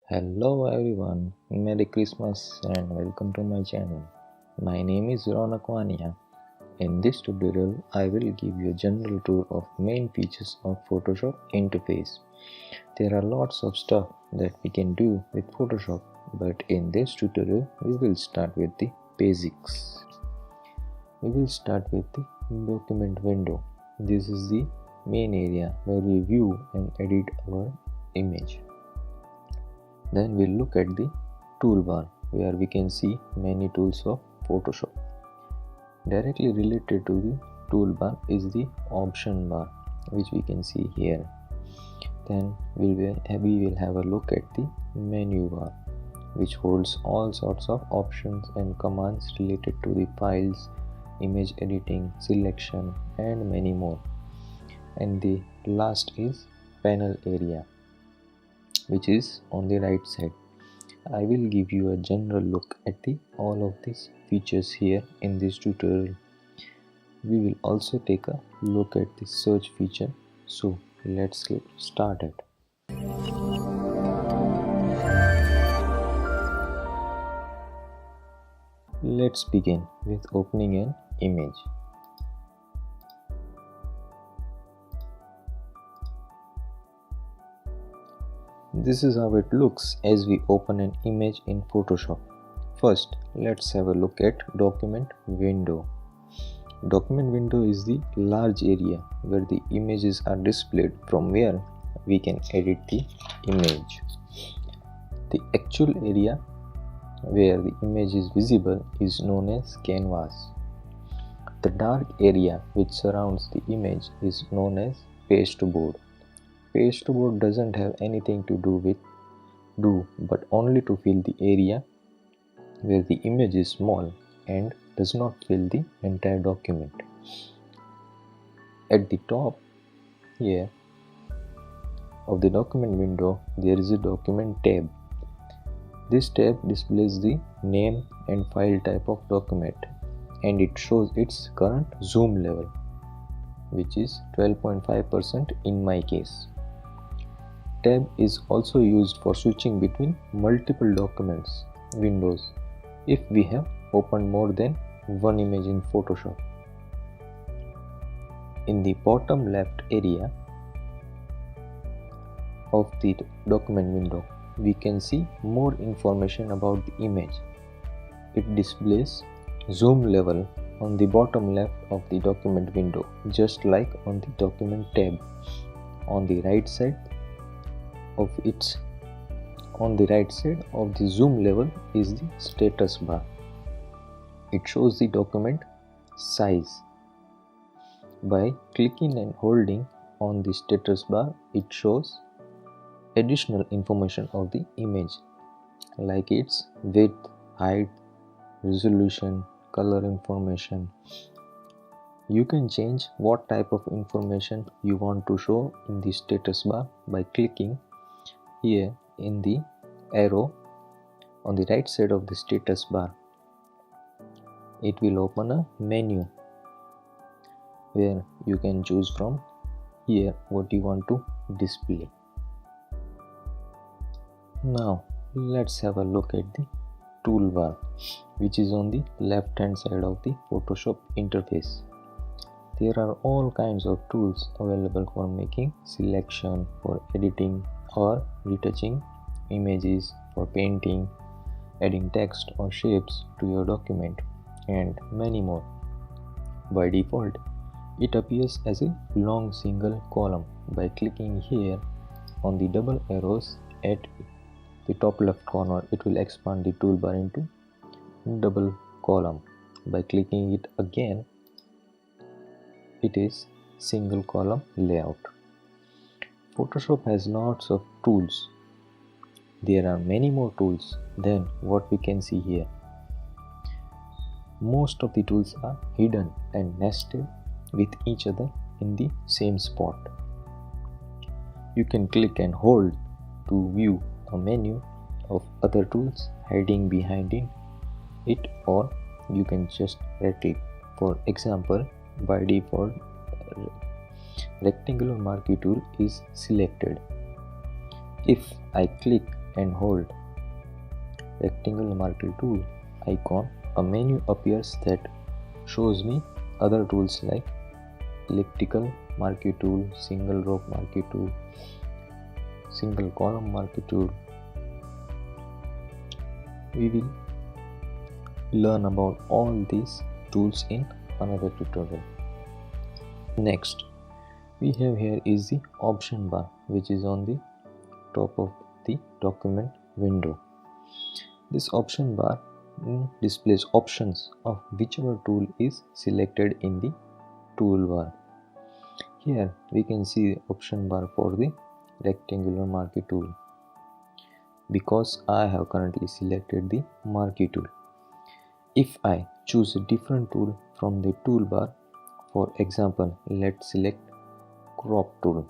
Hello everyone, Merry Christmas and welcome to my channel. My name is Ronak Wania. In this tutorial, I will give you a general tour of main features of Photoshop interface. There are lots of stuff that we can do with Photoshop, but in this tutorial, we will start with the basics. We will start with the document window. This is the main area where we view and edit our image. Then we'll look at the toolbar where we can see many tools of Photoshop. Directly related to the toolbar is the option bar, which we can see here. Then we will have a look at the menu bar, which holds all sorts of options and commands related to the files, image editing, selection and many more. And the last is panel area, which is on the right side. I will give you a general look at all of these features here in this tutorial. We will also take a look at the search feature. So let's get started. Let's begin with opening an image. This is how it looks as we open an image in Photoshop. First, let's have a look at document window. Document window is the large area where the images are displayed from where we can edit the image. The actual area where the image is visible is known as canvas. The dark area which surrounds the image is known as pasteboard. Pasteboard doesn't have anything to do but only to fill the area where the image is small and does not fill the entire document. At the top here of the document window, there is a document tab. This tab displays the name and file type of document, and it shows its current zoom level, which is 12.5% in my case. Tab is also used for switching between multiple documents windows if we have opened more than one image in Photoshop. In the bottom left area of the document window, we can see more information about the image. It displays zoom level on the bottom left of the document window, just like on the document tab. On the right side of the zoom level is the status bar. It shows the document size. By clicking and holding on the status bar, it shows additional information of the image, like its width, height, resolution, color information. You can change what type of information you want to show in the status bar by clicking here in the arrow on the right side of the status bar. It will open a menu where you can choose from here what you want to display. Now let's have a look at the toolbar, which is on the left hand side of the Photoshop interface. There are all kinds of tools available for making selection, for editing or retouching images, for painting, adding text or shapes to your document, and many more. By default, it appears as a long single column. By clicking here on the double arrows at the top left corner, it will expand the toolbar into double column. By clicking it again, it is single column layout. Photoshop has lots of tools. There are many more tools than what we can see here. Most of the tools are hidden and nested with each other in the same spot. You can click and hold to view a menu of other tools hiding behind it, or you can just right click. For example, by default, rectangular marquee tool is selected. If I click and hold rectangle marquee tool icon, a menu appears that shows me other tools like elliptical marquee tool, single row marquee tool, single column marquee tool. We will learn about all these tools in another tutorial. Next, we have here is the option bar, which is on the top of the document window. This option bar displays options of whichever tool is selected in the toolbar. Here we can see the option bar for the rectangular marquee tool. Because I have currently selected the marquee tool. If I choose a different tool from the toolbar, for example, let's select crop tool.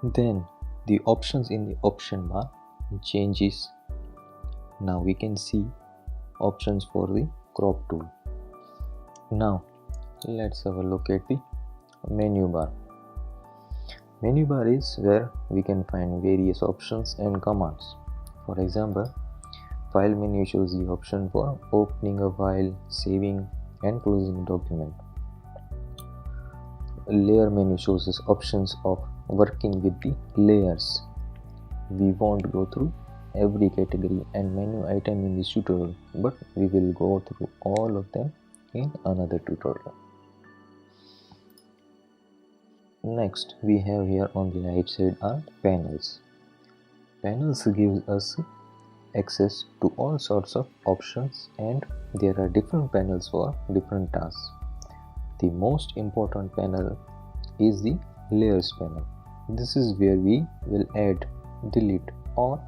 Then the options in the option bar changes. Now we can see options for the crop tool. Now let's have a look at the menu bar. Menu bar is where we can find various options and commands. For example, file menu shows the option for opening a file, saving and closing a document. Layer menu shows us options of working with the layers. We won't go through every category and menu item in this tutorial, but we will go through all of them in another tutorial. Next, we have here on the right side are panels. Panels gives us access to all sorts of options, and there are different panels for different tasks. The most important panel is the layers panel. This is where we will add, delete or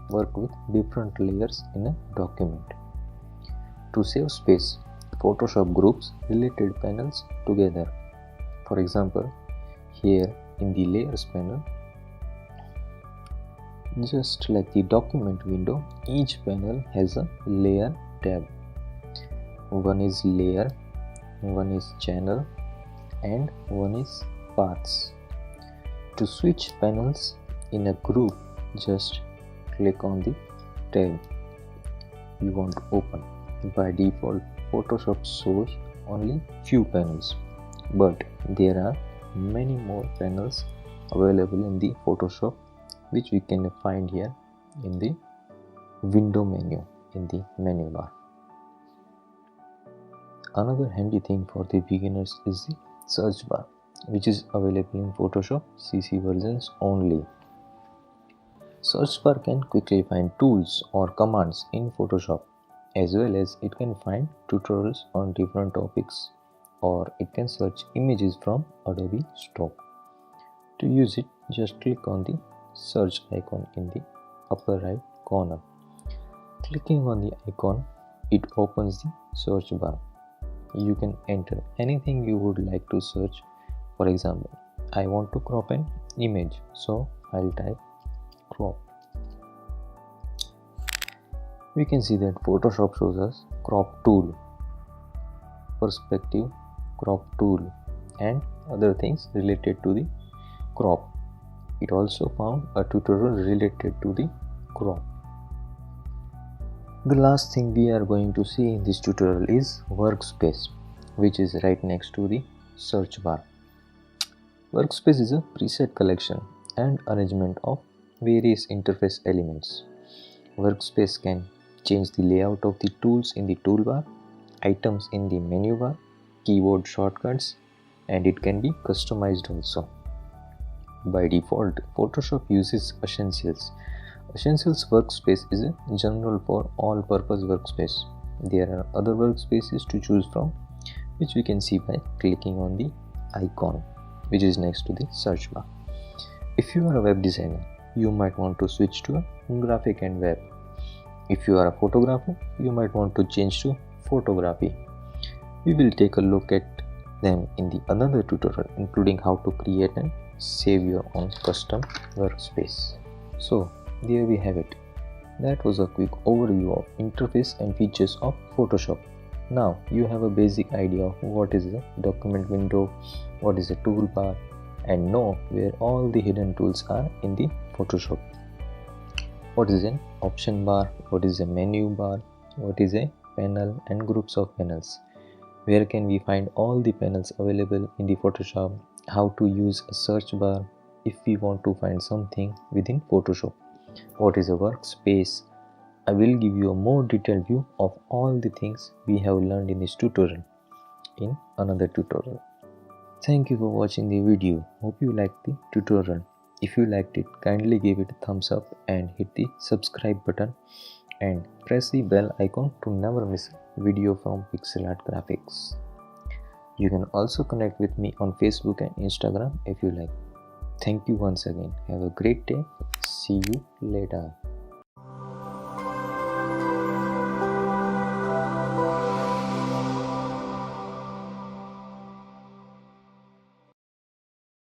work with different layers in a document. To save space, Photoshop groups related panels together. For example, here in the layers panel, just like the document window, each panel has a layer tab. One is layer, one is channel and one is paths. To switch panels in a group, just click on the tab you want to open. By default, Photoshop shows only few panels, but there are many more panels available in the Photoshop, which we can find here in the window menu in the menu bar. Another handy thing for the beginners is the search bar, which is available in Photoshop CC versions only. Search bar can quickly find tools or commands in Photoshop, as well as it can find tutorials on different topics, or it can search images from Adobe Stock. To use it, just click on the search icon in the upper right corner. Clicking on the icon, it opens the search bar. You can enter anything you would like to search. For example, I want to crop an image, so I'll type crop. We can see that Photoshop shows us crop tool, perspective crop tool and other things related to the crop. It also found a tutorial related to the crop. The last thing we are going to see in this tutorial is Workspace, which is right next to the search bar. Workspace is a preset collection and arrangement of various interface elements. Workspace can change the layout of the tools in the toolbar, items in the menu bar, keyboard shortcuts, and it can be customized also. By default, Photoshop uses Essentials. Essentials Workspace is a general for all purpose workspace. There are other workspaces to choose from, which we can see by clicking on the icon, which is next to the search bar. If you are a web designer, you might want to switch to a graphic and web. If you are a photographer, you might want to change to photography. We will take a look at them in the another tutorial, including how to create and save your own custom workspace. So there we have it. That was a quick overview of interface and features of Photoshop. Now you have a basic idea of what is a document window, what is a toolbar, and know where all the hidden tools are in the Photoshop. What is an option bar? What is a menu bar? What is a panel and groups of panels? Where can we find all the panels available in the Photoshop? How to use a search bar if we want to find something within Photoshop? What is a workspace? I will give you a more detailed view of all the things we have learned in this tutorial in another tutorial. Thank you for watching the video. Hope you liked the tutorial. If you liked it, kindly give it a thumbs up and hit the subscribe button and press the bell icon to never miss a video from PixelArt Graphics. You can also connect with me on Facebook and Instagram if you like. Thank you once again. Have a great day. See you later.